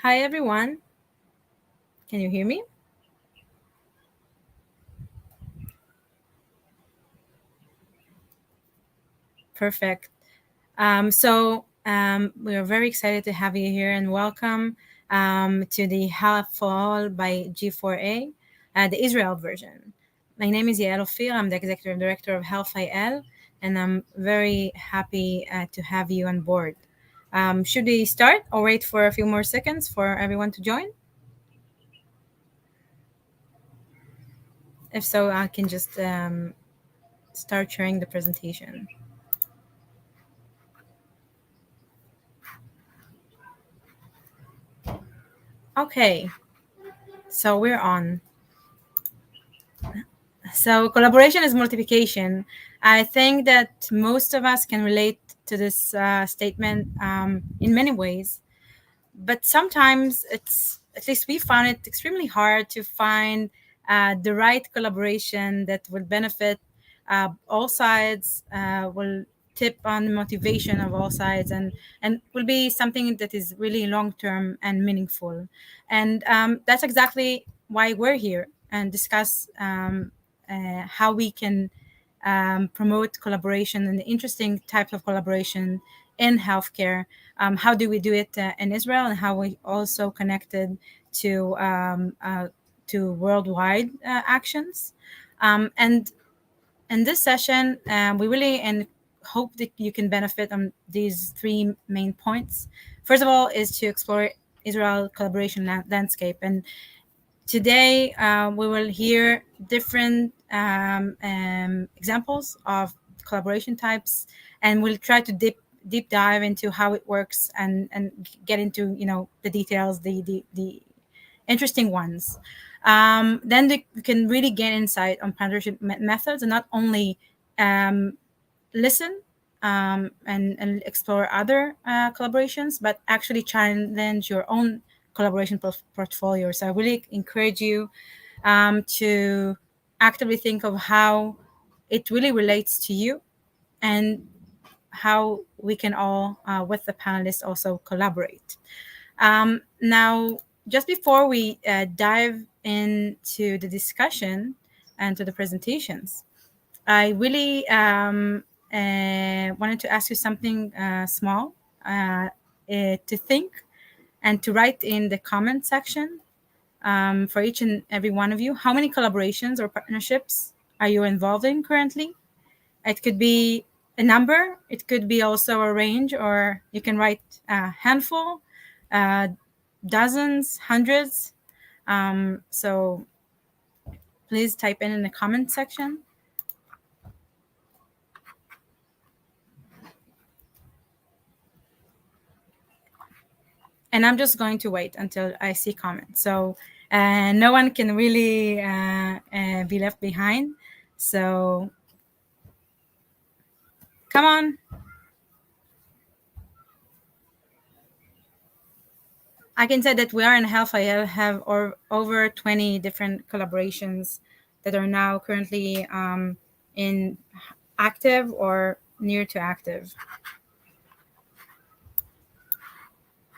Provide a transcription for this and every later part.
Hi, everyone. Can you hear me? Perfect. We are very excited to have you here and welcome to the Halafal by G4A, the Israel version. My name is Yael Ophir. I'm the Executive Director of Health IL, and I'm very happy to have you on board. Should we start or wait for a few more seconds for everyone to join? If so, I can just start sharing the presentation. Okay, so we're on. So collaboration is multiplication. I think that most of us can relate to this statement in many ways, but sometimes it's, at least we found it extremely hard to find the right collaboration that will benefit all sides, will tip on the motivation of all sides, and will be something that is really long term and meaningful. And that's exactly why we're here and discuss how we can promote collaboration and the interesting types of collaboration in healthcare. How do we do it in Israel, and how we also connected to worldwide actions. And in this session, we really and hope that you can benefit on these three main points. First of all, is to explore Israel collaboration landscape, and today, we will hear different examples of collaboration types, and we'll try to deep dive into how it works and get into the details, the interesting ones. Then we can really gain insight on partnership methods, and not only listen and explore other collaborations, but actually challenge your own collaboration portfolio. So I really encourage you to actively think of how it really relates to you, and how we can all, with the panelists, also collaborate. Now, just before we dive into the discussion and to the presentations, I really wanted to ask you something small to think and to write in the comment section for each and every one of you. How many collaborations or partnerships are you involved in currently? It could be a number, it could be also a range, or you can write a handful, dozens, hundreds. So please type in the comment section. And I'm just going to wait until I see comments. So no one can really be left behind. So come on. I can say that we are in Health IL have over 20 different collaborations that are now currently in active or near to active.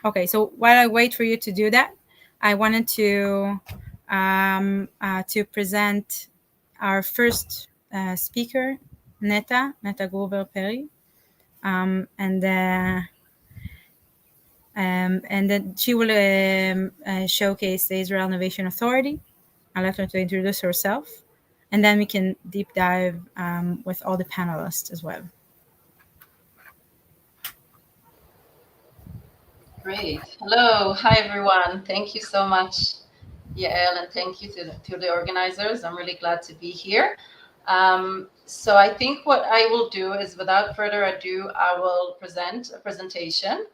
Okay, so while I wait for you to do that, I wanted to present our first speaker, Neta Gruber Perry, and then she will showcase the Israel Innovation Authority. I'd like her to introduce herself, and then we can deep dive with all the panelists as well. Great. Hello. Hi, everyone. Thank you so much, Yael, and thank you to the organizers. I'm really glad to be here. So I think what I will do is, without further ado, I will present a presentation.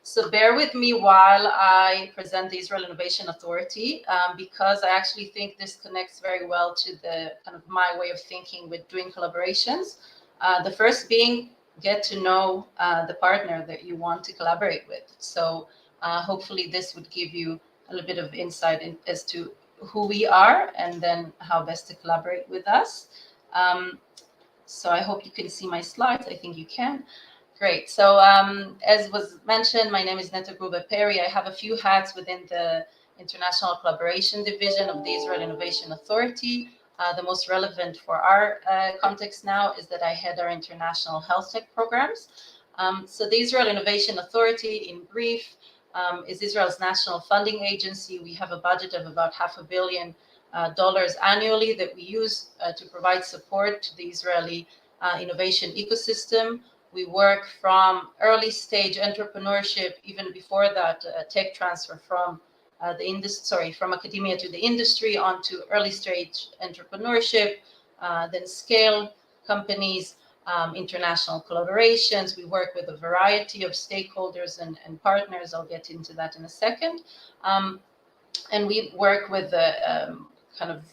So bear with me while I present the Israel Innovation Authority, because I actually think this connects very well to the kind of my way of thinking with doing collaborations. The first being, get to know the partner that you want to collaborate with. So hopefully this would give you a little bit of insight as to who we are, and then how best to collaborate with us. So I hope you can see my slides. I think you can. Great. So as was mentioned, my name is Neta Gruber-Perry. I have a few hats within the International Collaboration Division of the Israel Innovation Authority. The most relevant for our context now is that I head our international health tech programs. So the Israel Innovation Authority, in brief, is Israel's national funding agency. We have a budget of about $500 million annually that we use to provide support to the Israeli innovation ecosystem. We work from early stage entrepreneurship, even before that, tech transfer from from academia to the industry onto early stage entrepreneurship, then scale companies, international collaborations. We work with a variety of stakeholders and partners. I'll get into that in a second. And we work with kind of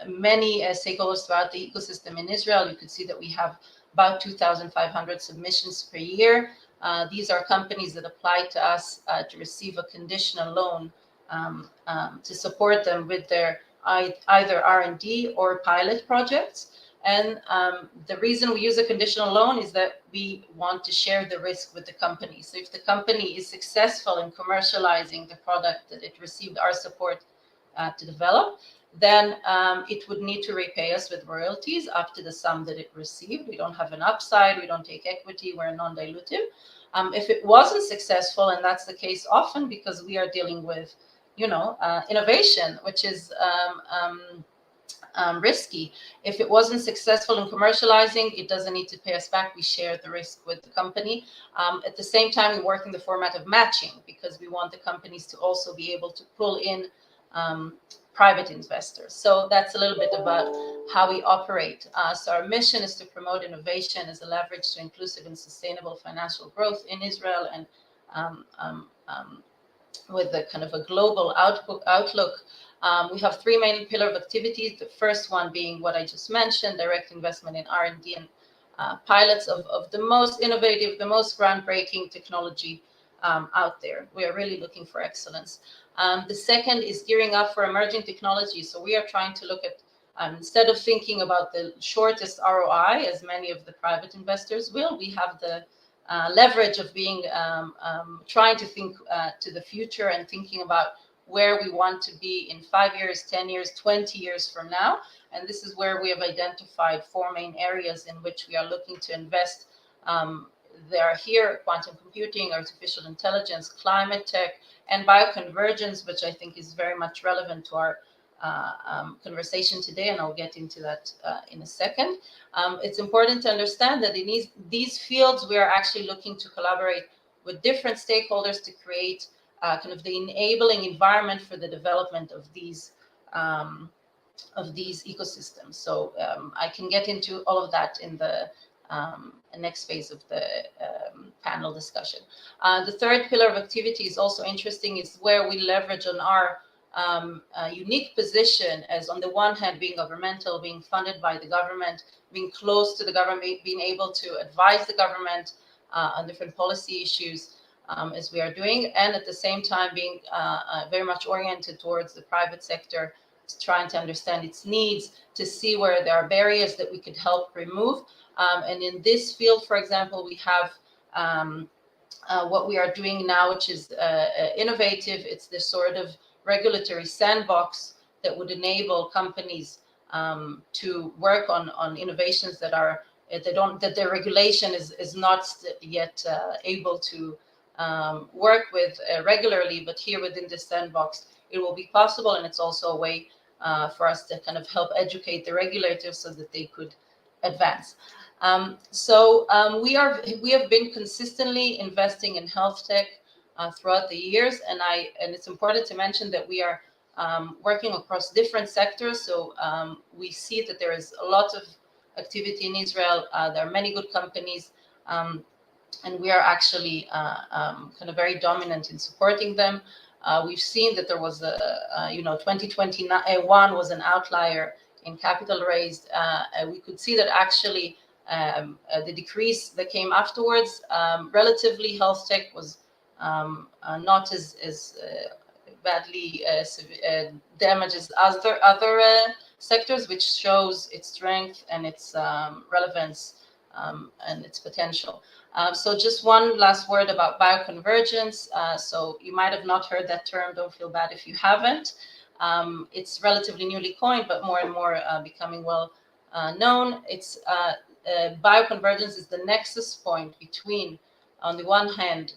many stakeholders throughout the ecosystem in Israel. You could see that we have about 2,500 submissions per year. These are companies that apply to us to receive a conditional loan to support them with their either R&D or pilot projects. And the reason we use a conditional loan is that we want to share the risk with the company. So if the company is successful in commercializing the product that it received our support to develop, then it would need to repay us with royalties up to the sum that it received. We don't have an upside, we don't take equity, we're non-dilutive. If it wasn't successful, and that's the case often because we are dealing with, innovation, which is risky. If it wasn't successful in commercializing, it doesn't need to pay us back. We share the risk with the company. At the same time, we work in the format of matching because we want the companies to also be able to pull in private investors. So that's a little bit about how we operate. So our mission is to promote innovation as a leverage to inclusive and sustainable financial growth in Israel, and with a kind of a global outlook. We have three main pillars of activities. The first one being what I just mentioned, direct investment in R&D and pilots of the most innovative, the most groundbreaking technology out there. We are really looking for excellence. The second is gearing up for emerging technology. So we are trying to look at, instead of thinking about the shortest ROI, as many of the private investors will, we have the leverage of being trying to think to the future and thinking about where we want to be in 5 years, 10 years, 20 years from now. And this is where we have identified four main areas in which we are looking to invest. They are here: quantum computing, artificial intelligence, climate tech, and bioconvergence, which I think is very much relevant to our conversation today, and I'll get into that in a second. It's important to understand that in these fields, we are actually looking to collaborate with different stakeholders to create kind of the enabling environment for the development of these ecosystems. So I can get into all of that in the next phase of the panel discussion. The third pillar of activity is also interesting, is where we leverage on our unique position as, on the one hand, being governmental, being funded by the government, being close to the government, being able to advise the government on different policy issues, as we are doing, and at the same time being very much oriented towards the private sector, trying to understand its needs, to see where there are barriers that we could help remove. And in this field, for example, we have what we are doing now, which is innovative. It's this sort of regulatory sandbox that would enable companies to work on innovations that are that their regulation is not yet able to work with regularly, but here within this sandbox, it will be possible. And it's also a way for us to kind of help educate the regulators so that they could advance. We have been consistently investing in health tech throughout the years, and it's important to mention that we are working across different sectors. So we see that there is a lot of activity in Israel. There are many good companies, and we are actually kind of very dominant in supporting them. We've seen that there was 2021 was an outlier in capital raised. We could see that actually the decrease that came afterwards, relatively health tech was not as badly damaged as other sectors, which shows its strength and its relevance and its potential. So just one last word about bioconvergence. So you might have not heard that term. Don't feel bad if you haven't. It's relatively newly coined, but more and more becoming well known. It's bioconvergence is the nexus point between, on the one hand,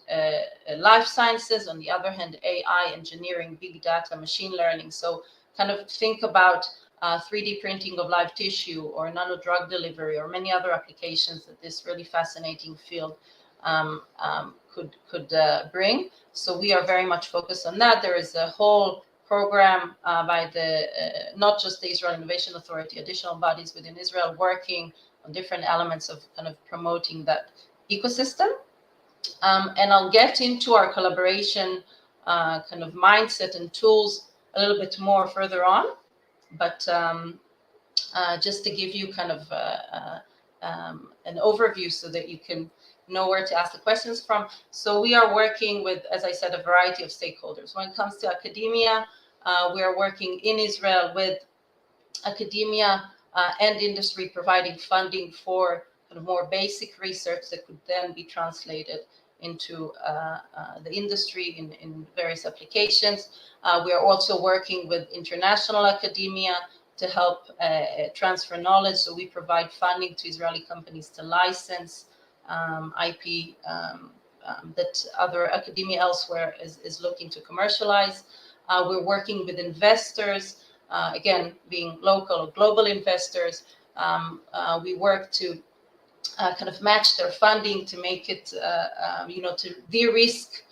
life sciences, on the other hand, AI, engineering, big data, machine learning. So kind of think about 3D printing of live tissue or nano drug delivery or many other applications that this really fascinating field could bring. So we are very much focused on that. There is a whole program by the not just the Israel Innovation Authority, additional bodies within Israel working on different elements of kind of promoting that ecosystem. And I'll get into our collaboration kind of mindset and tools a little bit more further on. But just to give you kind of an overview so that you can know where to ask the questions from. So we are working with, as I said, a variety of stakeholders. When it comes to academia, we are working in Israel with academia and industry, providing funding for kind of more basic research that could then be translated into the industry in various applications. We are also working with international academia to help transfer knowledge. So we provide funding to Israeli companies to license IP that other academia elsewhere is looking to commercialize. We're working with investors, again, being local or global investors. We work to kind of match their funding to make it, to de-risk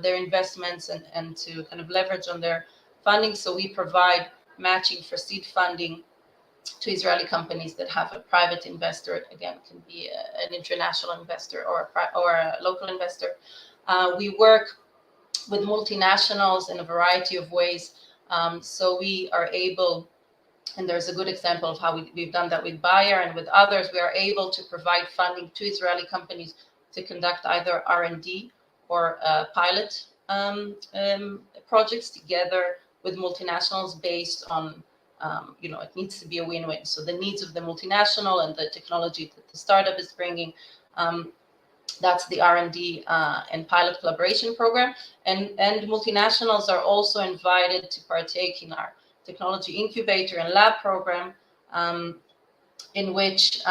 their investments and to kind of leverage on their funding. So we provide matching for seed funding to Israeli companies that have a private investor. It, again, can be an international investor or a local investor. We work with multinationals in a variety of ways. So we are able, and there's a good example of how we've done that with Bayer and with others, we are able to provide funding to Israeli companies to conduct either R&D or pilot projects together with multinationals based on, it needs to be a win-win. So the needs of the multinational and the technology that the startup is bringing, that's the R&D and pilot collaboration program. And multinationals are also invited to partake in our technology incubator and lab program, in which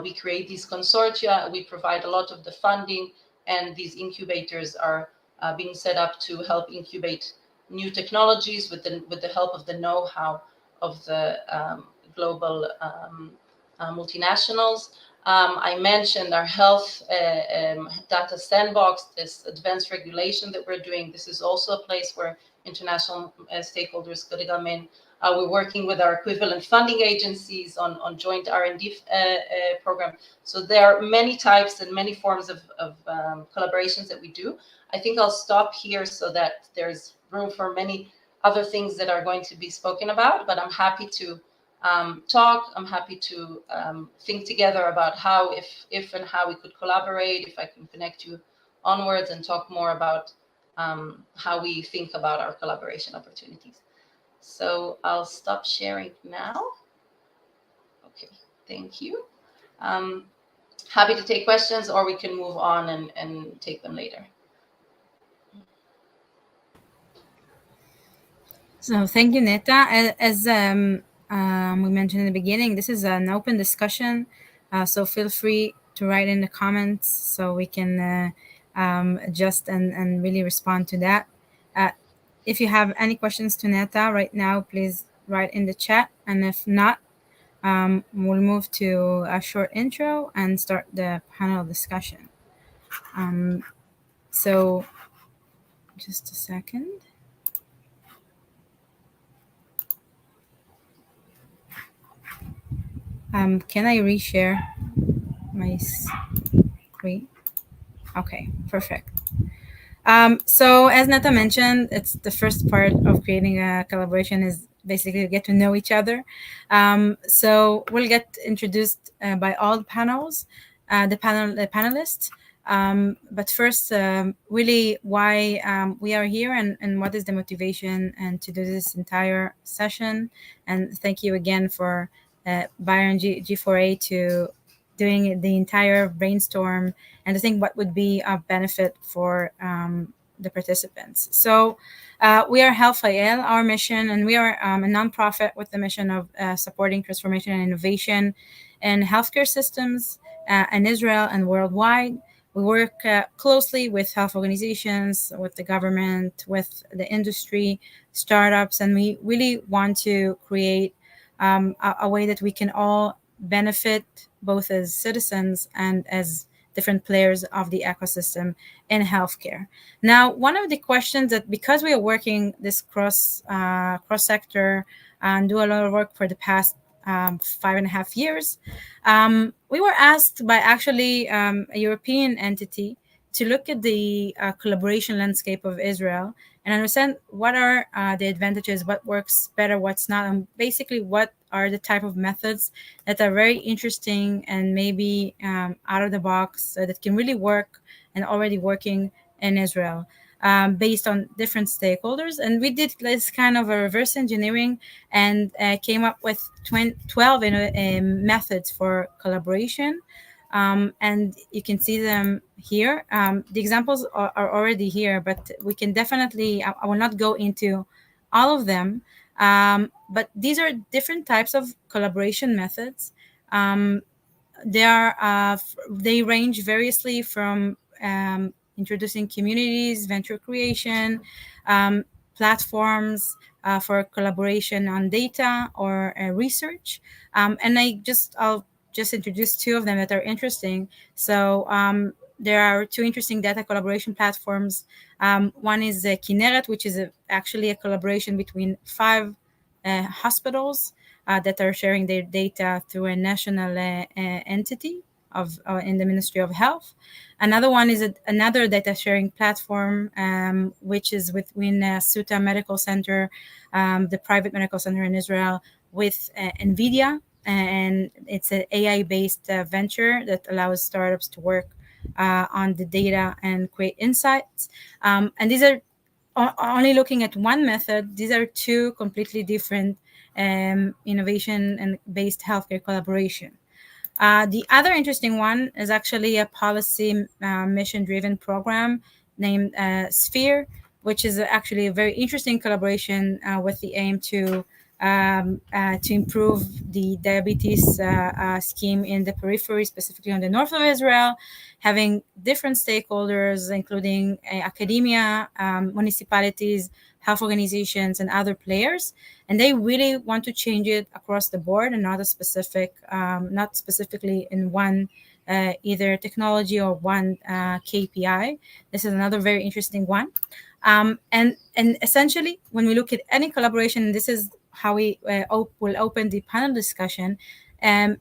we create these consortia. We provide a lot of the funding, and these incubators are being set up to help incubate new technologies with the help of the know-how of the global multinationals. I mentioned our health data sandbox, this advanced regulation that we're doing. This is also a place where international stakeholders could come in. We're working with our equivalent funding agencies on joint R&D program. So there are many types and many forms of collaborations that we do. I think I'll stop here so that there's room for many other things that are going to be spoken about, but I'm happy to talk. I'm happy to think together about how, if and how we could collaborate, if I can connect you onwards and talk more about how we think about our collaboration opportunities. So I'll stop sharing now. Okay, thank you. Happy to take questions, or we can move on and take them later. So thank you, Neta. As we mentioned in the beginning, this is an open discussion, so feel free to write in the comments so we can adjust and really respond to that. If you have any questions to Neta right now, please write in the chat, and if not, we'll move to a short intro and start the panel discussion. So just a second. Can I reshare my screen? Okay, perfect. So as Nata mentioned, it's the first part of creating a collaboration is basically to get to know each other. So we'll get introduced by all the panels, the panelists. But first, really why we are here and what is the motivation and to do this entire session. And thank you again for Bayer and G4A to doing the entire brainstorm and to think what would be a benefit for the participants. So we are Health IL, our mission, and we are a nonprofit with the mission of supporting transformation and innovation in healthcare systems in Israel and worldwide. We work closely with health organizations, with the government, with the industry, startups, and we really want to create a way that we can all benefit both as citizens and as different players of the ecosystem in healthcare. Now, one of the questions that because we are working this cross sector and do a lot of work for the past 5.5 years, we were asked by actually a European entity to look at the collaboration landscape of Israel and understand what are the advantages, what works better, what's not, and basically what are the type of methods that are very interesting and maybe out of the box that can really work and already working in Israel. Based on different stakeholders. And we did this kind of a reverse engineering and came up with 12 methods for collaboration. And you can see them here. The examples are already here, but we can definitely, I will not go into all of them. But these are different types of collaboration methods. They range variously from introducing communities, venture creation, um, platforms for collaboration on data or research. And I'll just introduce two of them that are interesting. So there are two interesting data collaboration platforms. One is Kineret, which is actually a collaboration between five hospitals that are sharing their data through a national entity of in the Ministry of Health. Another one is another data sharing platform, which is within Suta Medical Center, the private medical center in Israel, with NVIDIA. And it's an AI-based venture that allows startups to work on the data and create insights. And these are only looking at one method. These are two completely different innovation and based healthcare collaboration. The other interesting one is actually a policy mission driven program named Sphere, which is actually a very interesting collaboration with the aim to improve the diabetes scheme in the periphery, specifically on the north of Israel, having different stakeholders, including academia, municipalities, health organizations, and other players. And they really want to change it across the board and not specifically in one either technology or one KPI. This is another very interesting one. And essentially, when we look at any collaboration, this is how we will open the panel discussion. And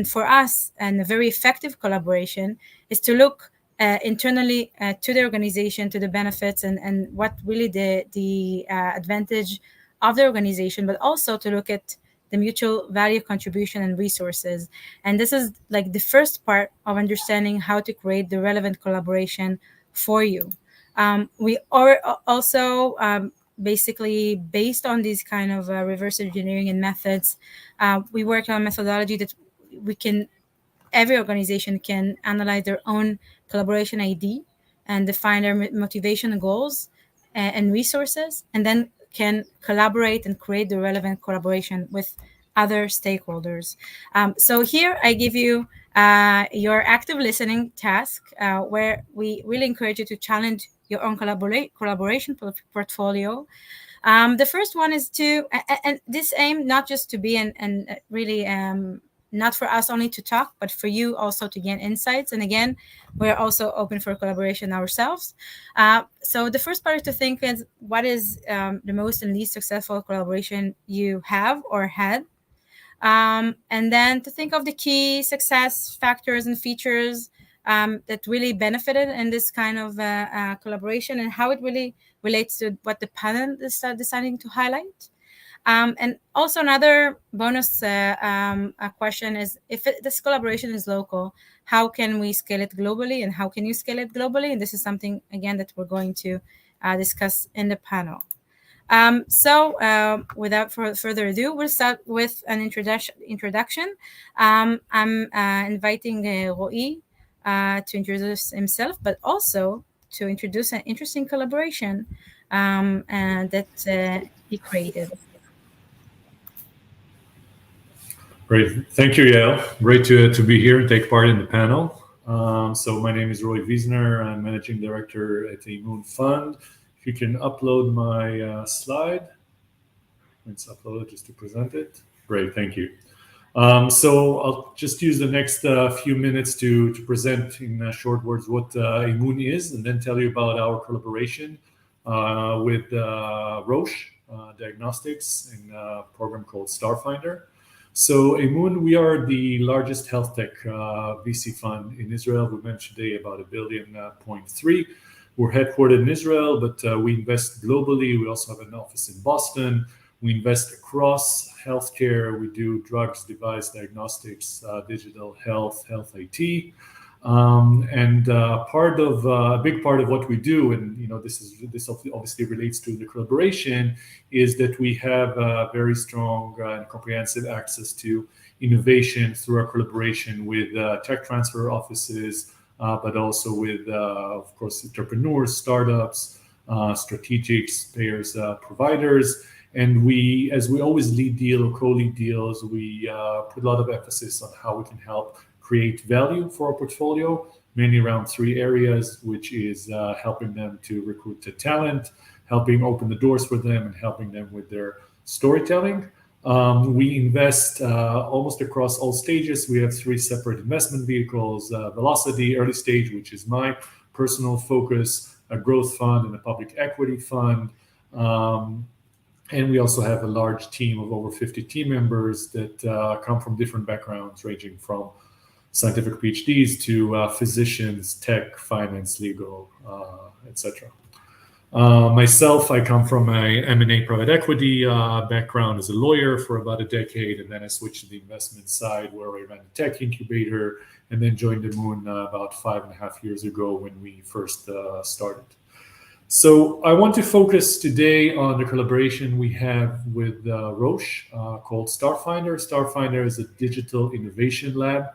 for us, and a very effective collaboration is to look internally to the organization, to the benefits, and what really the advantage of the organization, but also to look at the mutual value contribution and resources. And this is like the first part of understanding how to create the relevant collaboration for you. We are also basically based on these kind of reverse engineering and methods. We work on a methodology that we can every organization can analyze their own collaboration ID and define their motivation goals and resources, and then can collaborate and create the relevant collaboration with other stakeholders. So here I give you your active listening task, where we really encourage you to challenge your own collaboration portfolio. The first one is and this aim not just to be and really not for us only to talk, but for you also to gain insights. And again, we're also open for collaboration ourselves. So the first part is to think is what is the most and least successful collaboration you have or had. And then to think of the key success factors and features that really benefited in this kind of collaboration and how it really relates to what the panel is deciding to highlight. And also another bonus question is if this collaboration is local, how can we scale it globally and how can you scale it globally? And this is something, again, that we're going to discuss in the panel. Without further ado, we'll start with an introduction. I'm inviting Roy to introduce himself, but also to introduce an interesting collaboration that he created. Great. Thank you, Yael. Great to be here and take part in the panel. So my name is Roy Wiesner. I'm Managing Director at the Moon Fund. If you can upload my slide. Let's upload it just to present it. Great, thank you. So I'll just use the next few minutes to present in short words what Moon is, and then tell you about our collaboration with Roche Diagnostics in a program called Starfinder. So Emun, we are the largest health tech VC fund in Israel. We mentioned today about $1.3 billion. We're headquartered in Israel, but we invest globally. We also have an office in Boston. We invest across healthcare. We do drugs, device diagnostics, digital health, health IT. A big part of what we do, and this obviously relates to the collaboration, is that we have very strong and comprehensive access to innovation through our collaboration with tech transfer offices, but also with, of course, entrepreneurs, startups, strategics, payers, providers. And as we always lead deal or co-lead deals, we put a lot of emphasis on how we can help create value for our portfolio, mainly around three areas, which is helping them to recruit the talent, helping open the doors for them, and helping them with their storytelling. We invest almost across all stages. We have three separate investment vehicles: Velocity, early stage, which is my personal focus, a growth fund, and a public equity fund. And we also have a large team of over 50 team members that come from different backgrounds, ranging from scientific PhDs to physicians, tech, finance, legal, etc. Myself, I come from a M&A private equity background as a lawyer for about a decade, and then I switched to the investment side where I ran a tech incubator, and then joined the Moon about 5.5 years ago when we first started. So I want to focus today on the collaboration we have with Roche called Starfinder. Starfinder is a digital innovation lab.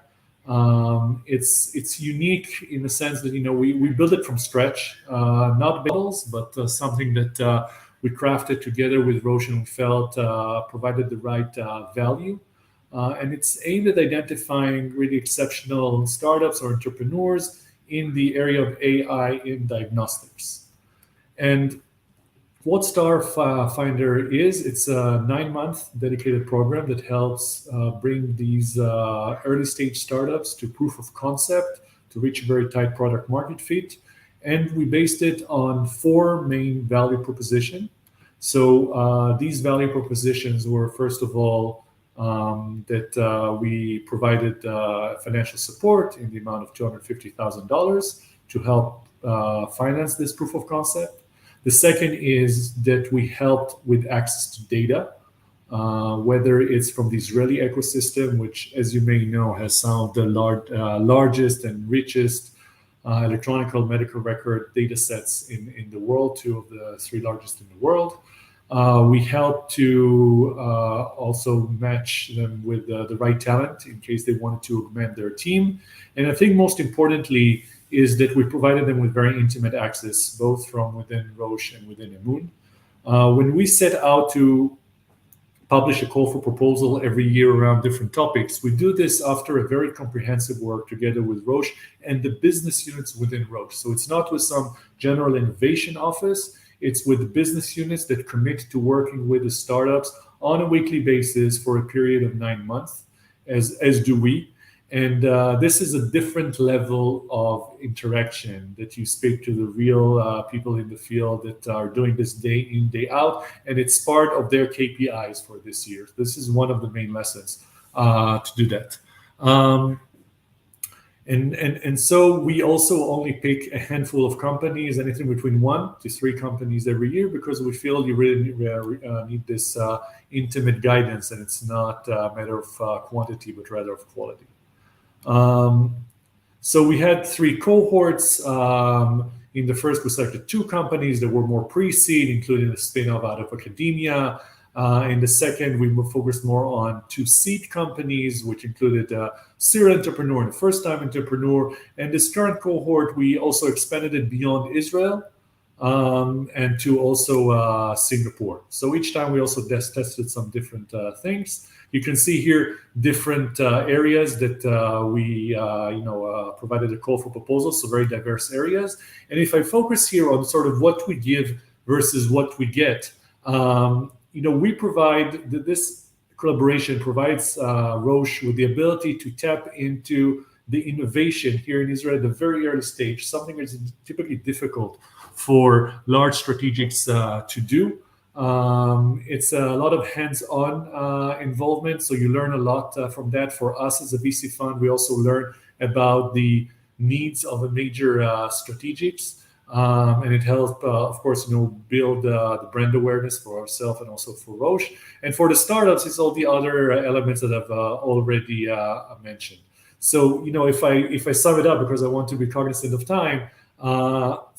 It's unique in the sense that we built it from scratch, not models, but something that we crafted together with Roche and we felt provided the right value. And it's aimed at identifying really exceptional startups or entrepreneurs in the area of AI in diagnostics. And what Starfinder is, it's a 9-month dedicated program that helps bring these early stage startups to proof of concept to reach a very tight product market fit. And we based it on 4 main value propositions. So these value propositions were, first of all, that we provided financial support in the amount of $250,000 to help finance this proof of concept. The second is that we helped with access to data, whether it's from the Israeli ecosystem, which, as you may know, has some of the largest and richest electronic medical record data sets in the world, 2 of the 3 largest in the world. We helped to also match them with the right talent in case they wanted to augment their team. And I think most importantly is that we provided them with very intimate access, both from within Roche and within Emun. When we set out to publish a call for proposal every year around different topics, we do this after a very comprehensive work together with Roche and the business units within Roche. So it's not with some general innovation office, it's with the business units that commit to working with the startups on a weekly basis for a period of 9 months, as do we. And this is a different level of interaction that you speak to the real people in the field that are doing this day in, day out. And it's part of their KPIs for this year. This is one of the main lessons to do that. And so we also only pick a handful of companies, anything between 1 to 3 companies every year, because we feel you really need this intimate guidance, and it's not a matter of quantity, but rather of quality. So we had 3 cohorts. In the first, we selected 2 companies that were more pre-seed, including a spin-off out of academia. In the second, we focused more on 2 seed companies, which included a serial entrepreneur and a first-time entrepreneur. And this current cohort, we also expanded it beyond Israel and to also Singapore. So each time we also tested some different things. You can see here different areas that we provided a call for proposals, so very diverse areas. And if I focus here on sort of what we give versus what we get, we provide this collaboration provides Roche with the ability to tap into the innovation here in Israel at the very early stage, something that's typically difficult for large strategics to do. It's a lot of hands-on involvement, so you learn a lot from that. For us as a VC fund, we also learn about the needs of a major strategics, and it helps, of course, build the brand awareness for ourselves and also for Roche. And for the startups, it's all the other elements that I've already mentioned. So, if I sum it up, because I want to be cognizant of time,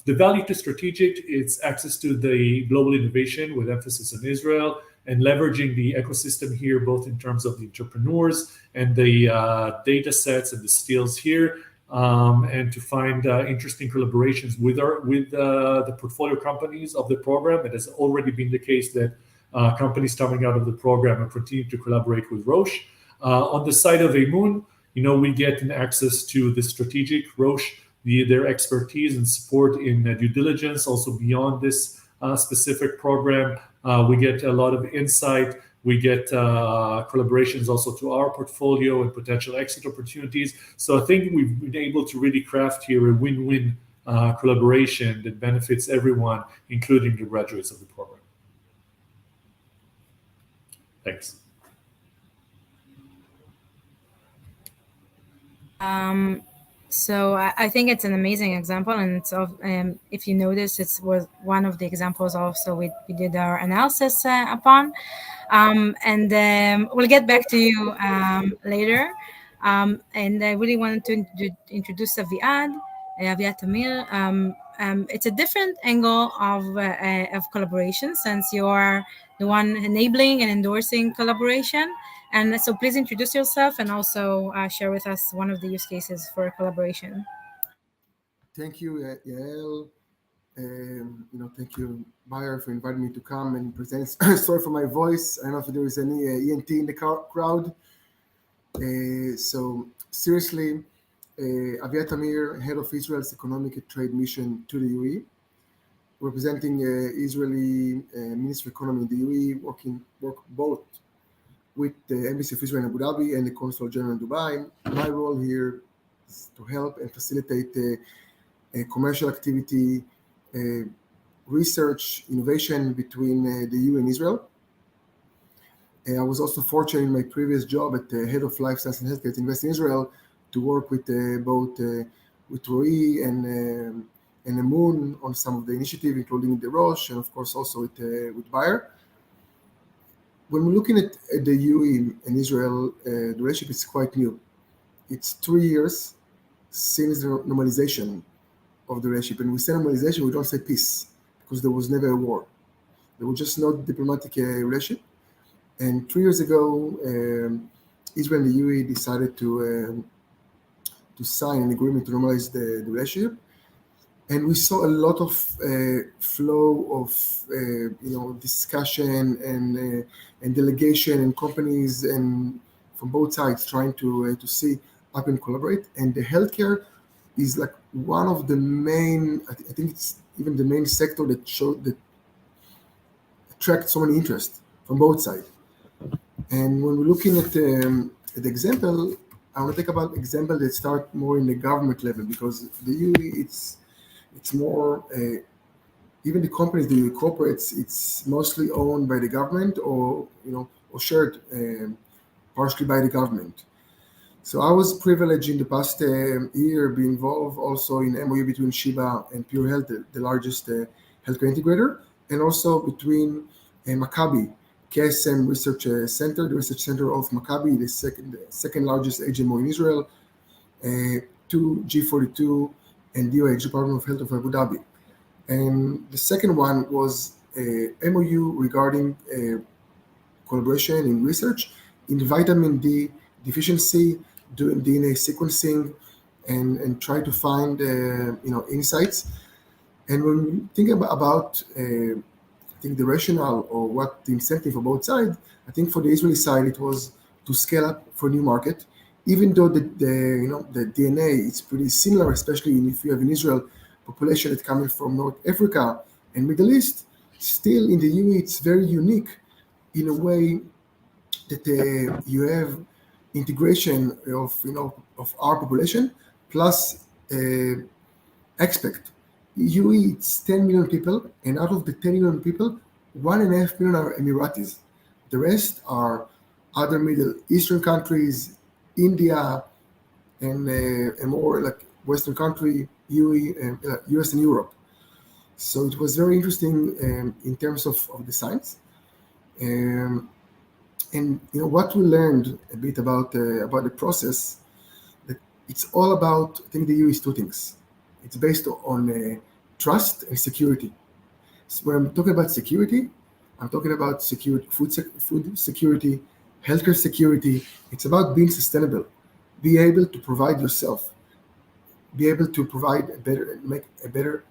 the value to strategic, it's access to the global innovation with emphasis on Israel and leveraging the ecosystem here, both in terms of the entrepreneurs and the data sets and the skills here, and to find interesting collaborations with the portfolio companies of the program. It has already been the case that companies coming out of the program are continuing to collaborate with Roche. On the side of Emun, we get an access to the strategic Roche, their expertise and support in due diligence. Also beyond this specific program, we get a lot of insight. We get collaborations also to our portfolio and potential exit opportunities. So I think we've been able to really craft here a win-win collaboration that benefits everyone, including the graduates of the program. Thanks. So I think it's an amazing example, and it's if you notice, it was one of the examples also we did our analysis upon, and we'll get back to you later. And I really wanted to introduce Aviat Amir. It's a different angle of collaboration, since you are the one enabling and endorsing collaboration. And so please introduce yourself and also share with us one of the use cases for collaboration. Thank you, Yael. Thank you, Bayer, for inviting me to come and present. Sorry for my voice. I don't know if there is any ENT in the crowd. So seriously, Aviat Amir, head of Israel's Economic and Trade Mission to the UAE, representing Israeli Ministry of Economy in the UAE, work both with the Embassy of Israel in Abu Dhabi and the Consul General in Dubai. My role here is to help and facilitate commercial activity, research, innovation between the EU and Israel. I was also fortunate in my previous job at the head of life science and healthcare at Invest in Israel to work with both with Roy and Emun on some of the initiative, including the Roche, and of course also with Bayer. When we're looking at the UAE and Israel, the relationship is quite new. It's 3 years since the normalization of the relationship. And we say normalization, we don't say peace, because there was never a war. There was just no diplomatic relationship. And 3 years ago, Israel and the UAE decided to sign an agreement to normalize the relationship. And we saw a lot of flow of discussion and delegation and companies and from both sides trying to see how can collaborate. And the healthcare is like one of the main, I think it's even the main sector that attract so many interest from both sides. And when we're looking at the example, I want to talk about example that start more in the government level, because the UAE, it's more, even the companies, the corporates, it's mostly owned by the government or shared partially by the government. So I was privileged in the past year be involved also in MOU between Sheba and Pure Health, the largest healthcare integrator, and also between Maccabi, KSM Research Center, the research center of Maccabi, the second largest HMO in Israel, to G42 and DOH, Department of Health of Abu Dhabi. And the second one was a MOU regarding collaboration in research in vitamin D deficiency, doing DNA sequencing, and try to find insights. And when we think about I think the rationale or what the incentive for both sides, I think for the Israeli side it was to scale up for new market, even though the DNA is pretty similar, especially if you have in Israel population that's coming from North Africa and Middle East. Still in the UAE it's very unique in a way that you have integration of our population plus expect UAE it's 10 million people, and out of the 10 million people, 1.5 million are Emiratis. The rest are other Middle Eastern countries, India, and more like Western country, UAE, and US and Europe. So it was very interesting in terms of the science. Um, and what we learned a bit about the process, that it's all about, I think the EU is two things. It's based on trust and security. So when I'm talking about security, I'm talking about security, food security, healthcare security. It's about being sustainable, be able to provide yourself, be able to provide make a better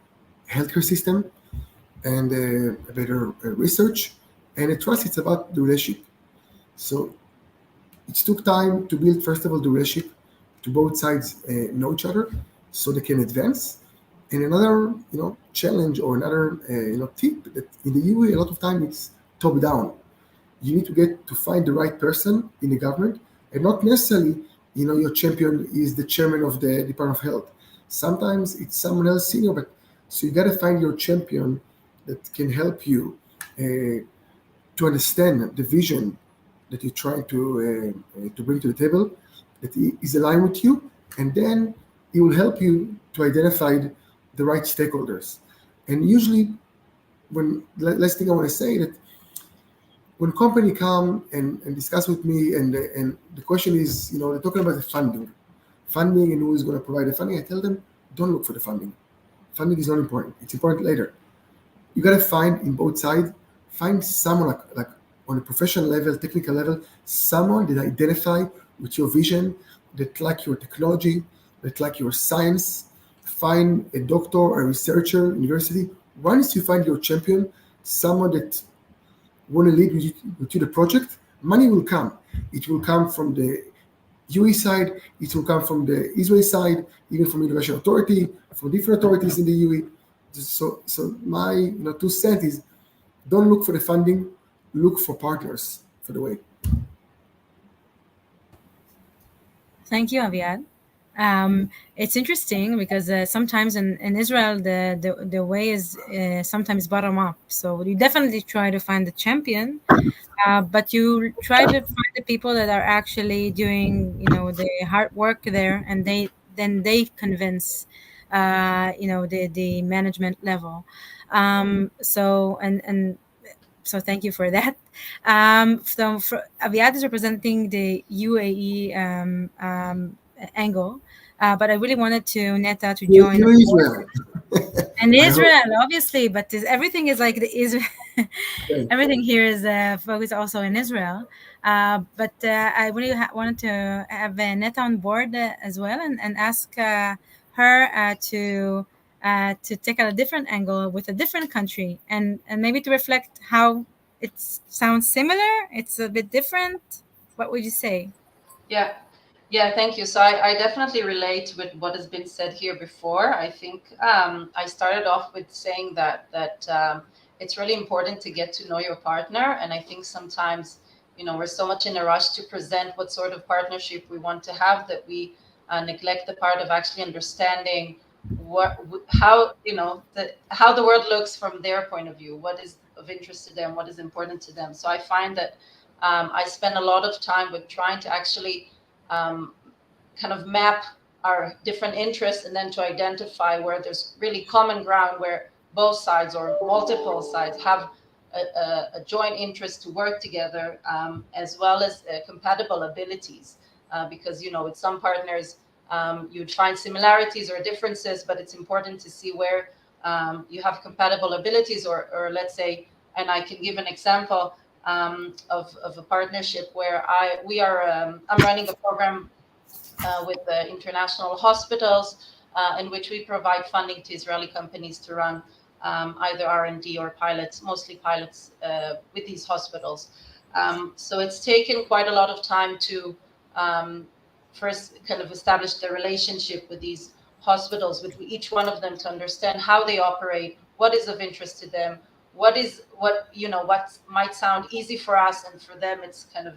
healthcare system and a better research. And the trust, it's about the relationship. So it took time to build, first of all, the relationship to both sides know each other so they can advance. And another, challenge or another, tip that in the UAE, a lot of time it's top down. You need to get to find the right person in the government, and not necessarily, your champion is the chairman of the Department of Health. Sometimes it's someone else senior, but so you got to find your champion that can help you to understand the vision that you're trying to bring to the table, that is aligned with you, and then it will help you to identify the right stakeholders. And usually, when last thing I want to say that when company come and discuss with me, and the question is, they're talking about the funding and who is going to provide the funding. I tell them, don't look for the funding. Funding is not important. It's important later. You got to find in both sides, find someone like on a professional level, technical level, someone that identify with your vision, that like your technology, that like your science. Find a doctor, a researcher, university. Once you find your champion, someone that want to lead with you the project, money will come. It will come from the UAE side, it will come from the Israeli side, even from Innovation Authority, from different authorities in the UAE. So my 2 cents is, don't look for the funding, look for partners for the way. Thank you, Aviad. It's interesting because sometimes in Israel the way is sometimes bottom up. So you definitely try to find the champion, but you try to find the people that are actually doing the hard work there, and they convince the management level. So thank you for that. Aviad is representing the UAE angle, but I really wanted to Neta to join. You Israel. And I hope. Israel, obviously, but everything is like the Israel. Okay. Everything here is focused also in Israel. But I really wanted to have Neta on board as well, and ask her to take a different angle with a different country, and maybe to reflect how it sounds similar. It's a bit different. What would you say? Yeah. Yeah, thank you. So I definitely relate with what has been said here before. I think I started off with saying that it's really important to get to know your partner, and I think sometimes we're so much in a rush to present what sort of partnership we want to have that we neglect the part of actually understanding how the world looks from their point of view, what is of interest to them, what is important to them. So I find that I spend a lot of time with trying to actually kind of map our different interests, and then to identify where there's really common ground, where both sides or multiple sides have a joint interest to work together, as well as compatible abilities. Because with some partners you'd find similarities or differences, but it's important to see where you have compatible abilities, or let's say, and I can give an example of a partnership where I'm running a program with the international hospitals in which we provide funding to Israeli companies to run either R&D or pilots, mostly pilots with these hospitals. So it's taken quite a lot of time to first kind of establish the relationship with these hospitals, with each one of them, to understand how they operate, what is of interest to them, what might sound easy for us, and for them it's kind of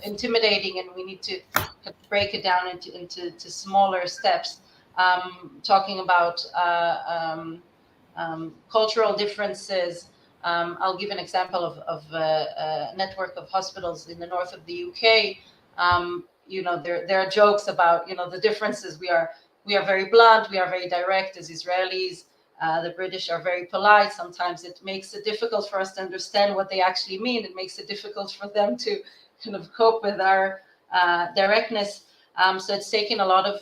intimidating, and we need to kind of break it down into smaller steps. Talking about cultural differences. I'll give an example of a network of hospitals in the north of the UK. There are jokes about the differences. We are very blunt. We are very direct as Israelis. The British are very polite. Sometimes it makes it difficult for us to understand what they actually mean. It makes it difficult for them to kind of cope with our directness. So it's taken a lot of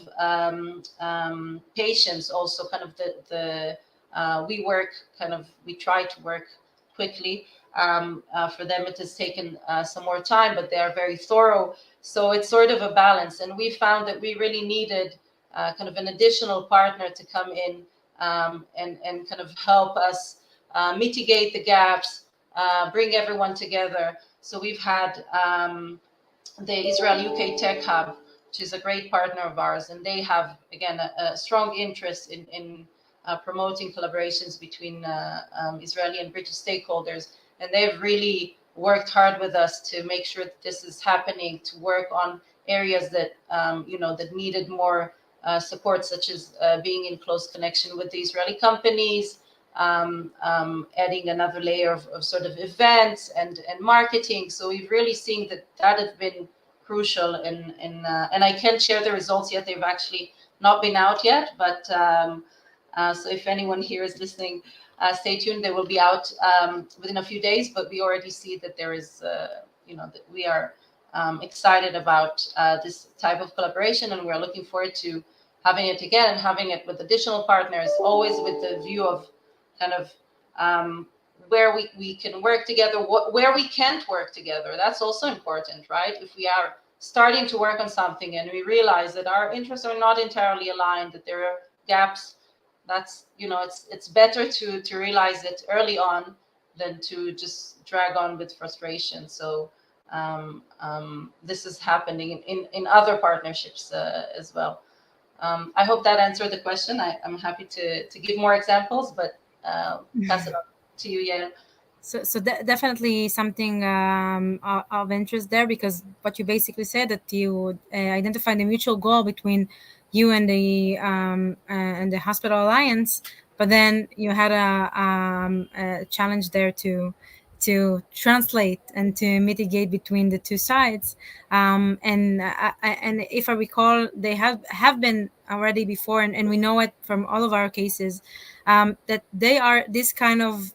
patience. Also, kind of we try to work quickly. For them, it has taken some more time, but they are very thorough. So it's sort of a balance. And we found that we really needed kind of an additional partner to come in and kind of help us mitigate the gaps, bring everyone together. So we've had the Israel UK Tech Hub, which is a great partner of ours, and they have, again, a strong interest in promoting collaborations between Israeli and British stakeholders. And they've really worked hard with us to make sure that this is happening, to work on areas that, that needed more support, such as being in close connection with the Israeli companies, adding another layer of sort of events and marketing. So we've really seen that has been crucial. And I can't share the results yet. They've actually not been out yet, but so if anyone here is listening, stay tuned. They will be out within a few days, but we already see that there is, that we are excited about this type of collaboration, and we're looking forward to having it again and having it with additional partners, always with the view of kind of where we can work together, where we can't work together. That's also important, right? If we are starting to work on something and we realize that our interests are not entirely aligned, that there are gaps, that's, it's better to realize it early on than to just drag on with frustration. So this is happening in other partnerships as well. I hope that answered the question. I'm happy to give more examples, but pass it on to you, Yael. So definitely something of interest there, because what you basically said, that you identified the mutual goal between you and the hospital alliance, but then you had a challenge there to translate and to mitigate between the two sides. And if I recall, they have been already before, and we know it from all of our cases, that they are this kind of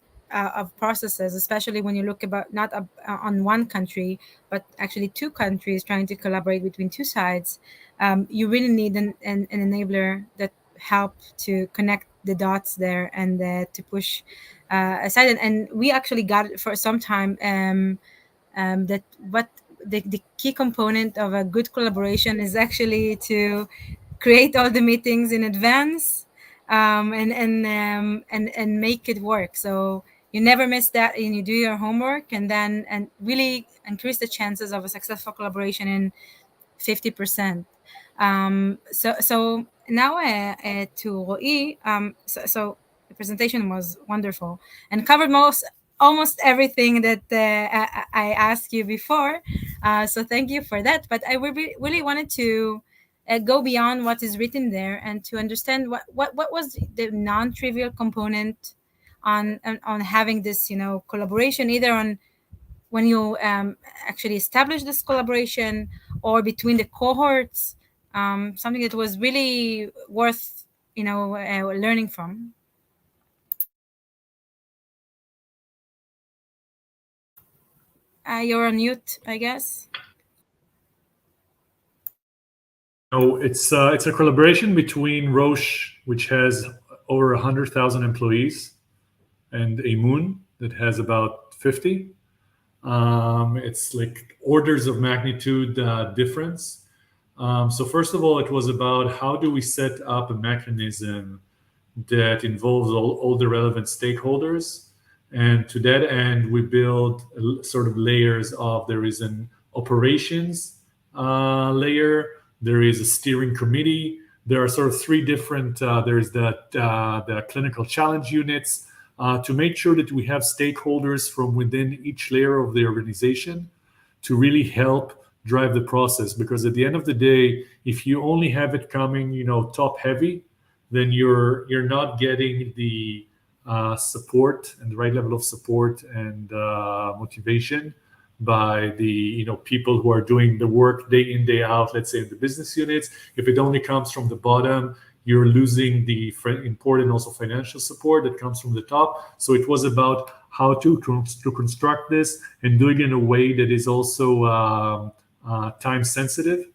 processes, especially when you look about not on one country, but actually two countries trying to collaborate between two sides. You really need an enabler that help to connect the dots there and to push aside. And we actually got it for some time, that what the key component of a good collaboration is actually to create all the meetings in advance, and make it work. So you never miss that, and you do your homework, and really increase the chances of a successful collaboration in 50%. So now to Ro'i. So the presentation was wonderful and covered almost everything that I asked you before. So thank you for that. But I really wanted to go beyond what is written there and to understand what was the non-trivial component on having this collaboration, either on when you actually establish this collaboration or between the cohorts, something that was really worth learning from. You're on mute, I guess. No, it's a collaboration between Roche, which has over 100,000 employees and a moon that has about 50. It's like orders of magnitude difference. So first of all, it was about how do we set up a mechanism that involves all the relevant stakeholders. And to that end, we build sort of layers of, there is an operations layer, there is a steering committee, there are sort of three different, there's the clinical challenge units, to make sure that we have stakeholders from within each layer of the organization to really help drive the process. Because at the end of the day, if you only have it coming, top heavy, then you're not getting the support and the right level of support and motivation by the people who are doing the work day in, day out, let's say in the business units. If it only comes from the bottom, you're losing the important also financial support that comes from the top. So it was about how to construct this and doing it in a way that is also time sensitive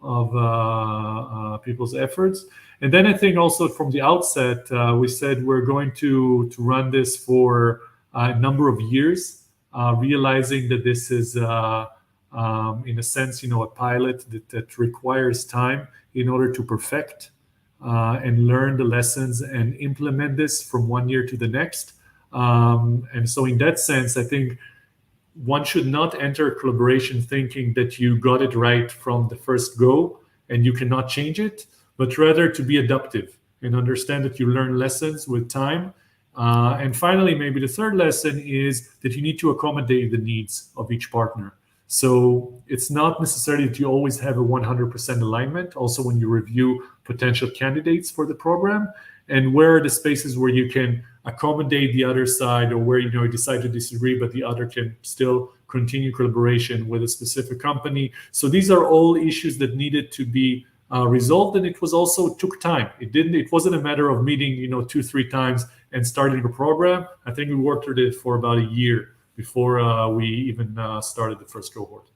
of people's efforts. And then I think also from the outset, we said we're going to run this for a number of years, realizing that this is, in a sense, a pilot that requires time in order to perfect and learn the lessons and implement this from one year to the next. And so in that sense, I think one should not enter collaboration thinking that you got it right from the first go and you cannot change it, but rather to be adaptive and understand that you learn lessons with time. And finally, maybe the third lesson is that you need to accommodate the needs of each partner. So it's not necessarily that you always have a 100% alignment, also when you review potential candidates for the program, and where are the spaces where you can accommodate the other side, or where you decide to disagree, but the other can still continue collaboration with a specific company. So these are all issues that needed to be resolved, and it was also took time. It wasn't a matter of meeting 2-3 times and starting a program. I think we worked with it for about a year before we even started the first cohort.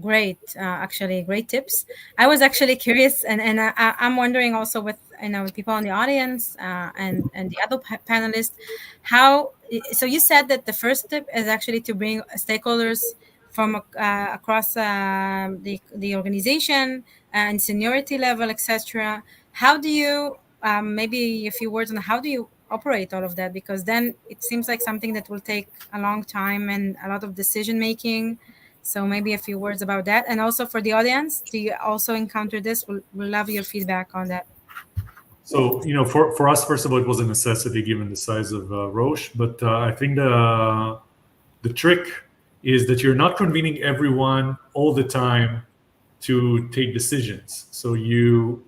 Great, actually, great tips. I was actually curious, and I'm wondering also with people in the audience and the other panelists, how. So you said that the first tip is actually to bring stakeholders from across the organization and seniority level, etc. How do you maybe a few words on how do you operate all of that? Because then it seems like something that will take a long time and a lot of decision making. So maybe a few words about that. And also for the audience, do you also encounter this? We'll love your feedback on that. So, for us, first of all, it was a necessity given the size of Roche. But I think the trick is that you're not convening everyone all the time to take decisions. So you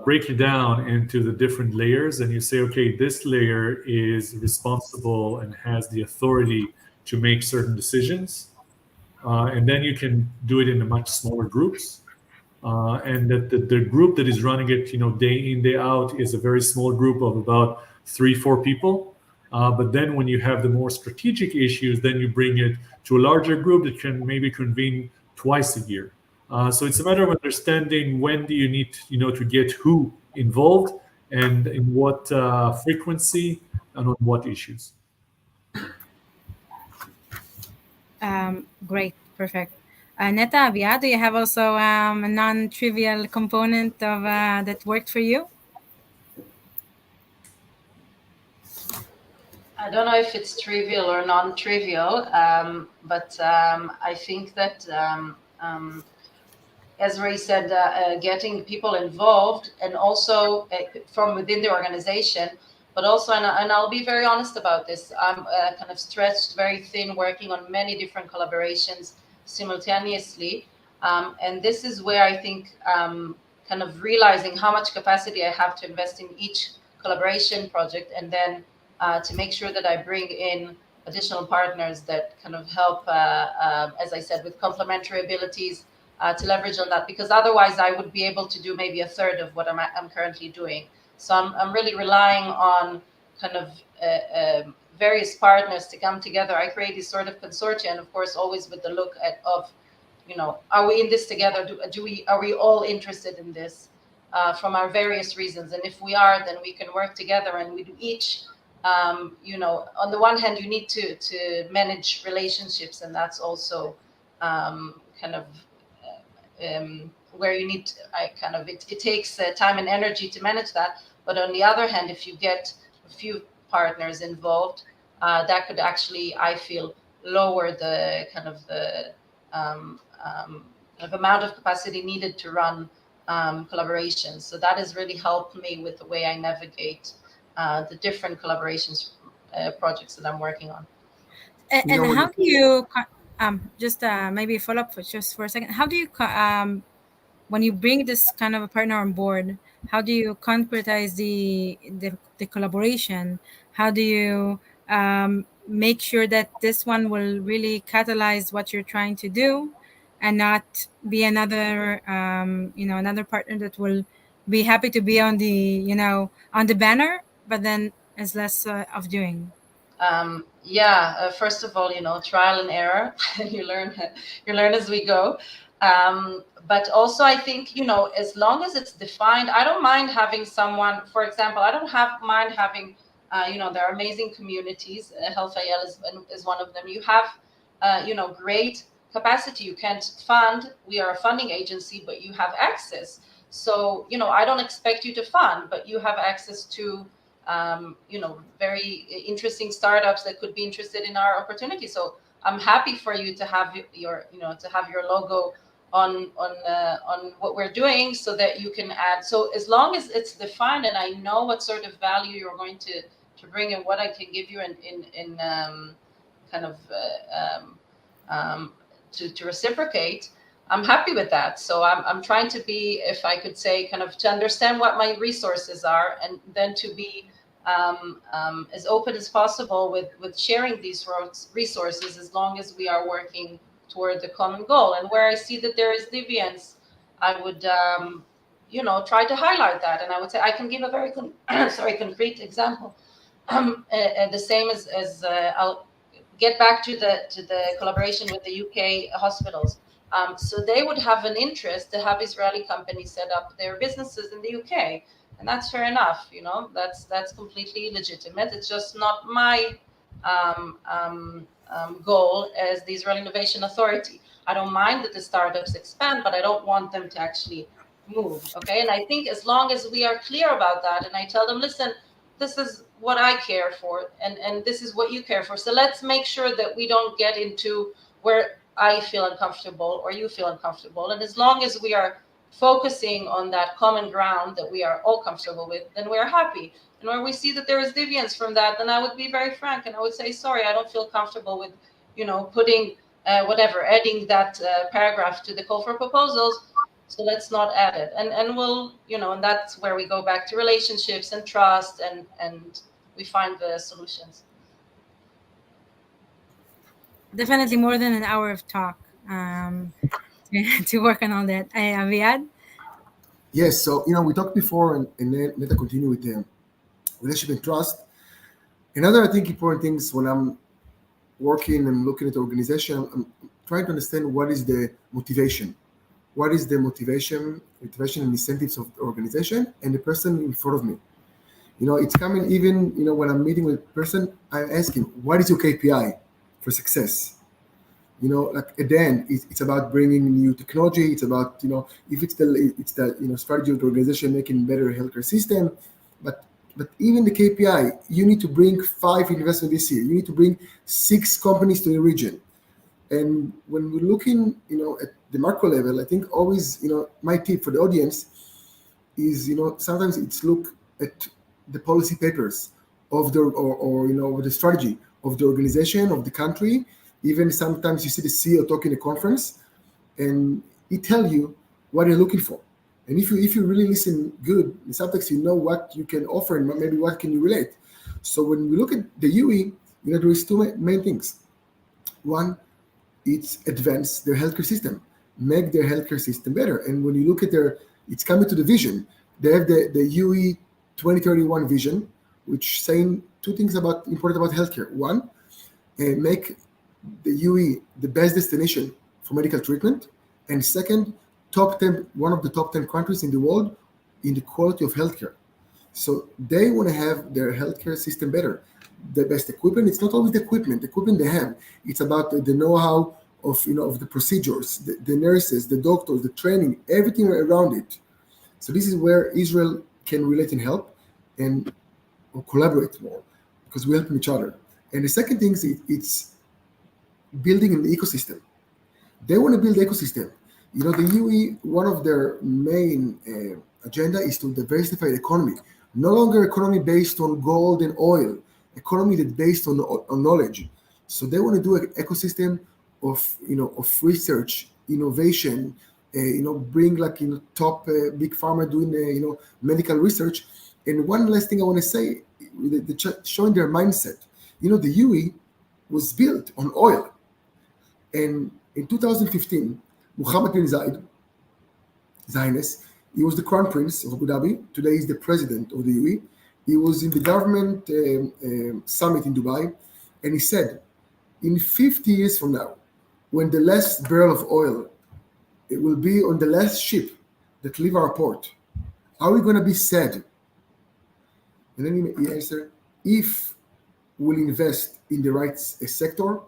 break it down into the different layers and you say, okay, this layer is responsible and has the authority to make certain decisions. And then you can do it in a much smaller groups. And that the group that is running it, day in, day out is a very small group of about 3-4 people. But then when you have the more strategic issues, then you bring it to a larger group that can maybe convene twice a year. So it's a matter of understanding when do you need, to get who involved and in what frequency and on what issues. Great, perfect. Neta, Avia, do you have also a non-trivial component of that worked for you? I don't know if it's trivial or non-trivial, but I think that, as Ray said, getting people involved and also from within the organization, but also, and I'll be very honest about this, I'm kind of stretched very thin working on many different collaborations simultaneously. And this is where I think kind of realizing how much capacity I have to invest in each collaboration project, and then to make sure that I bring in additional partners that kind of help, as I said, with complementary abilities to leverage on that, because otherwise I would be able to do maybe a third of what I'm currently doing. So I'm really relying on kind of various partners to come together. I create this sort of consortia, and of course, always with the look at are we in this together? Are we all interested in this? from our various reasons. And if we are, then we can work together and we do each. On the one hand, you need to manage relationships, and that's also kind of where you need it takes time and energy to manage that. But on the other hand, if you get a few partners involved, that could actually, I feel, lower the kind of amount of capacity needed to run collaborations. So that has really helped me with the way I navigate the different collaborations projects that I'm working on. And how do you just maybe follow up for a second? How do you when you bring this kind of a partner on board, how do you concretize the collaboration? How do you make sure that this one will really catalyze what you're trying to do, and not be another another partner that will be happy to be on the on the banner, but then is less of doing? First of all, trial and error. you learn as we go. But also, I think, as long as it's defined, I don't mind having someone. For example, I don't mind having, there are amazing communities. Health IL is one of them. You have, great capacity. You can't fund. We are a funding agency, but you have access. So, I don't expect you to fund, but you have access to very interesting startups that could be interested in our opportunity. So I'm happy for you to have your logo on what we're doing, so that you can add. So as long as it's defined and I know what sort of value you're going to bring and what I can give you in to reciprocate, I'm happy with that. So I'm trying to be, if I could say, kind of to understand what my resources are, and then to be as open as possible with sharing these resources, as long as we are working toward the common goal. And where I see that there is deviance, I would try to highlight that. And I would say I can give a very concrete example. The same as I'll get back to the collaboration with the UK hospitals. So they would have an interest to have Israeli companies set up their businesses in the UK. And that's fair enough, that's completely legitimate. It's just not my goal as the Israel Innovation Authority. I don't mind that the startups expand, but I don't want them to actually move. Okay. And I think as long as we are clear about that, and I tell them, listen, this is what I care for, and this is what you care for. So let's make sure that we don't get into where I feel uncomfortable or you feel uncomfortable. And as long as we are focusing on that common ground that we are all comfortable with, then we're happy. And where we see that there is deviance from that, then I would be very frank and I would say, sorry, I don't feel comfortable with, putting adding that paragraph to the call for proposals. So let's not add it. And we'll, and that's where we go back to relationships and trust, and we find the solutions. Definitely more than an hour of talk to work on all that. Aviad? Yes, so we talked before, and then let us continue with the relationship and trust. Another, I think, important things when I'm working and looking at the organization, I'm trying to understand what is the motivation. What is the motivation and incentives of the organization and the person in front of me? It's coming even, when I'm meeting with a person, I'm asking, what is your KPI for success? Like at the end, it's about bringing new technology. It's about, if it's the strategy of the organization making better healthcare system, but even the KPI, you need to bring 5 investments this year. You need to bring 6 companies to the region. And when we're looking, at the macro level, I think always, my tip for the audience is, sometimes it's look at the policy papers of the, or the strategy of the organization, of the country. Even sometimes you see the CEO talking at a conference, and it tells you what you're looking for. And if you really listen good, sometimes you know what you can offer and maybe what can you relate. So when we look at the UE, there is 2 main things. One, it's advance their healthcare system, make their healthcare system better. And when you look at it's coming to the vision. They have the UE 2031 vision, which saying 2 things important about healthcare. One, make the UE the best destination for medical treatment, and second, one of the top 10 countries in the world in the quality of healthcare. So they want to have their healthcare system better. The best equipment. It's not always the equipment. The equipment they have. It's about the know-how of of the procedures, the nurses, the doctors, the training, everything around it. So this is where Israel can relate and help, and or collaborate more, because we help each other. And the second thing is it's building an ecosystem. They want to build ecosystem. The UE, one of their main agenda is to diversify the economy. No longer economy based on gold and oil, economy that's based on knowledge. So they want to do an ecosystem of of research, innovation. Bring like top big pharma doing medical research. And one last thing I want to say, showing their mindset. The UE was built on oil, and in 2015, Mohammed bin Zayed, His Highness, he was the Crown Prince of Abu Dhabi. Today he's the president of the UAE. He was in the government summit in Dubai, and he said, in 50 years from now, when the last barrel of oil it will be on the last ship that leave our port, are we going to be sad? And then he answered, if we'll invest in the right sector,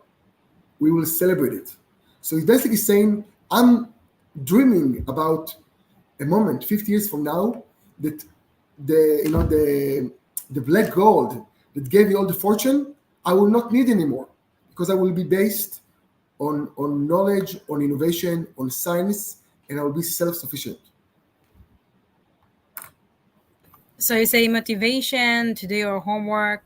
we will celebrate it. So he's basically saying, I'm dreaming about a moment 50 years from now that the black gold that gave me all the fortune, I will not need anymore, because I will be based on knowledge, on innovation, on science, and I will be self-sufficient. So you say motivation to do your homework,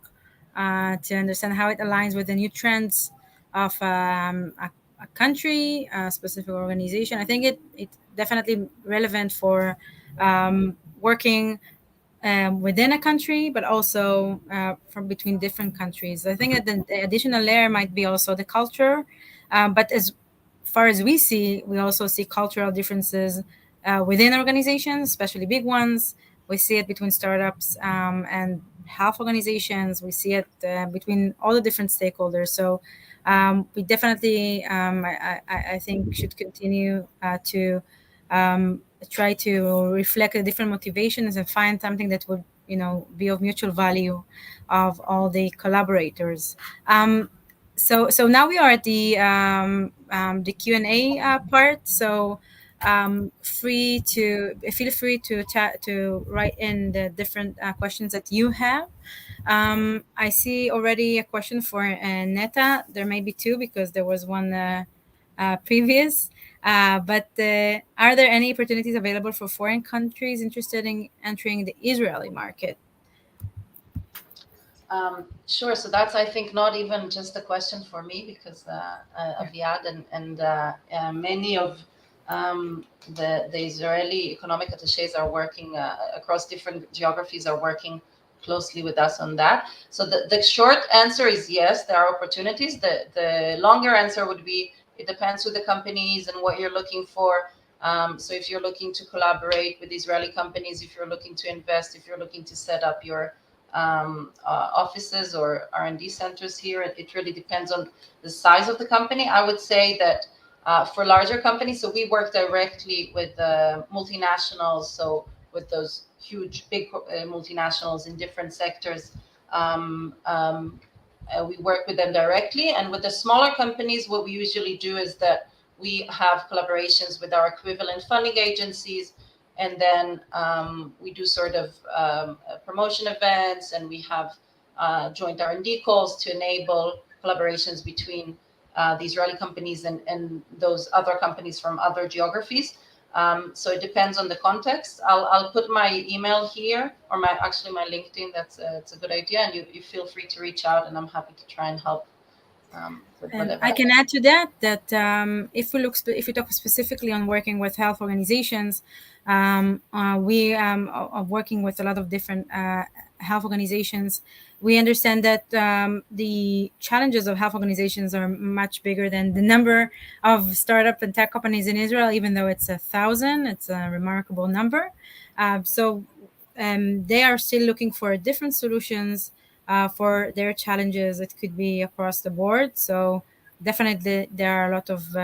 to understand how it aligns with the new trends of a country, a specific organization. I think it definitely relevant for working within a country, but also from between different countries. I think that the additional layer might be also the culture, but as far as we also see cultural differences within organizations, especially big ones. We see it between startups and health organizations. We see it between all the different stakeholders. So we definitely, I think, should continue to try to reflect the different motivations and find something that would, be of mutual value of all the collaborators. So now we are at the Q&A part. So feel free to chat, to write in the different questions that you have. I see already a question for Neta. There may be two because there was one previous. But are there any opportunities available for foreign countries interested in entering the Israeli market? Sure. So that's, I think, not even just a question for me, because Aviad and many of the Israeli economic attaches are working across different geographies, are working closely with us on that. So the short answer is yes, there are opportunities. The longer answer would be, it depends who the company is and what you're looking for. So if you're looking to collaborate with Israeli companies, if you're looking to invest, if you're looking to set up your offices or R&D centers here, it really depends on the size of the company. I would say that for larger companies, so we work directly with multinationals, so with those huge, big multinationals in different sectors. We work with them directly. And with the smaller companies, what we usually do is that we have collaborations with our equivalent funding agencies. And then we do sort of promotion events, and we have joint R&D calls to enable collaborations between the Israeli companies and those other companies from other geographies. So it depends on the context. I'll put my email here, or my LinkedIn. It's a good idea, and you feel free to reach out, and I'm happy to try and help. And I can add to that if we talk specifically on working with health organizations, we are working with a lot of different health organizations. We understand that the challenges of health organizations are much bigger than the number of startup and tech companies in Israel, even though it's 1,000. It's a remarkable number. So they are still looking for different solutions for their challenges. It could be across the board. So definitely there are a lot of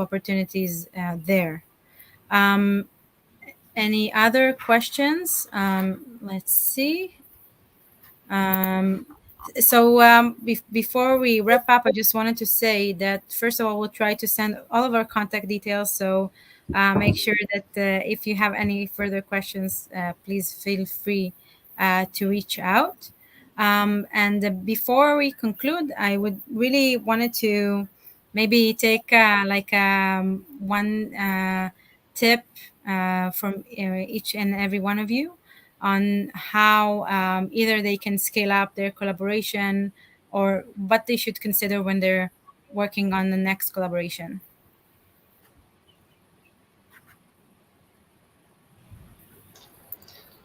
opportunities there. any other questions? Let's see. Before we wrap up, I just wanted to say that first of all, we'll try to send all of our contact details. So make sure that if you have any further questions, please feel free to reach out. And before we conclude, I would really wanted to maybe take one tip from each and every one of you on how either they can scale up their collaboration or what they should consider when they're working on the next collaboration.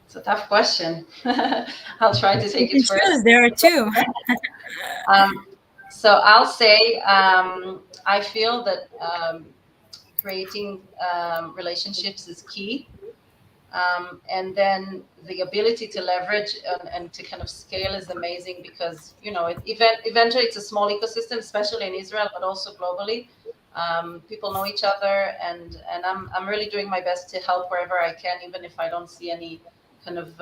It's a tough question. I'll try to take it first. There are two. So I'll say I feel that creating relationships is key. And then the ability to leverage and to kind of scale is amazing because, eventually it's a small ecosystem, especially in Israel, but also globally. People know each other, and I'm really doing my best to help wherever I can, even if I don't see any kind of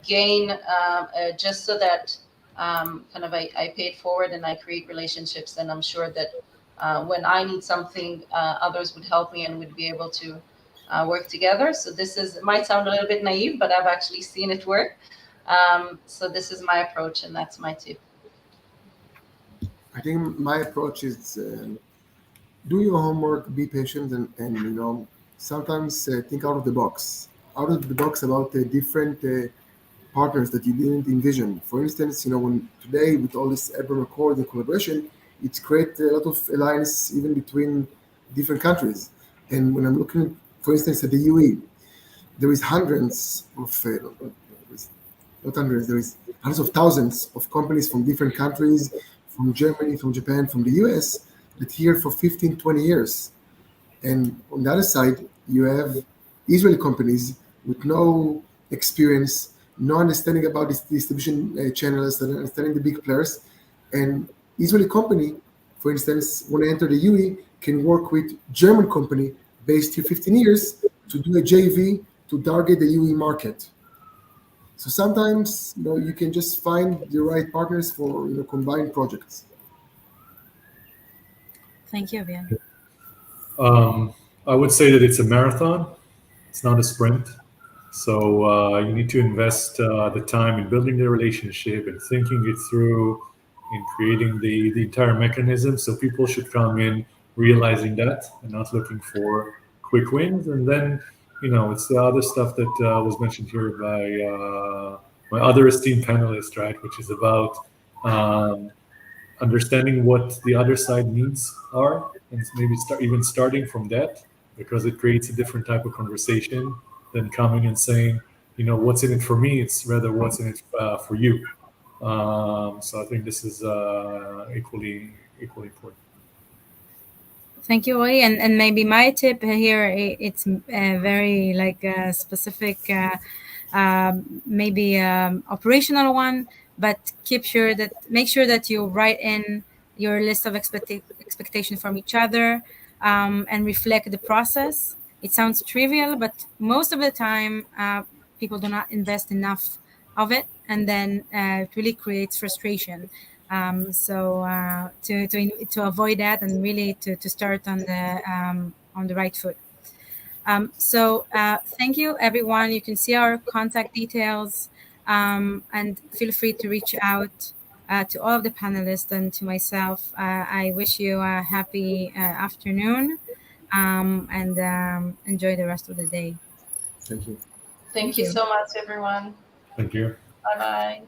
gain, just so that kind of I pay it forward and I create relationships. And I'm sure that when I need something, others would help me and would be able to work together. So it might sound a little bit naive, but I've actually seen it work. So this is my approach, and that's my tip. I think my approach is do your homework, be patient, and sometimes think out of the box. Out of the box about different partners that you didn't envision. For instance, when today with all this Abram Accord and collaboration, it's create a lot of alliance even between different countries. And when I'm looking, for instance, at the UE, there is hundreds of, not hundreds, there is hundreds of thousands of companies from different countries, from Germany, from Japan, from the US, that here for 15, 20 years. And on the other side, you have Israeli companies with no experience, no understanding about this distribution channels, and understanding the big players. And Israeli company, for instance, when I enter the UE, can work with German company based here 15 years to do a JV to target the UE market. So sometimes you can just find the right partners for combined projects. Thank you, Avian. I would say that it's a marathon. It's not a sprint. So you need to invest the time in building the relationship and thinking it through, in creating the entire mechanism. So people should come in realizing that and not looking for quick wins. And then, it's the other stuff that was mentioned here by my other esteemed panelist, right, which is about understanding what the other side needs are, and maybe starting from that, because it creates a different type of conversation than coming and saying, what's in it for me. It's rather what's in it for you. So I think this is equally important. Thank you, Roy. And maybe my tip here, it's very specific, maybe operational one, but make sure that you write in your list of expectation from each other and reflect the process. It sounds trivial, but most of the time people do not invest enough of it, and then it really creates frustration. So to avoid that and really to start on the right foot. So thank you, everyone. You can see our contact details, and feel free to reach out to all of the panelists and to myself. I wish you a happy afternoon, and enjoy the rest of the day. Thank you. Thank you so much, everyone. Thank you. Bye-bye.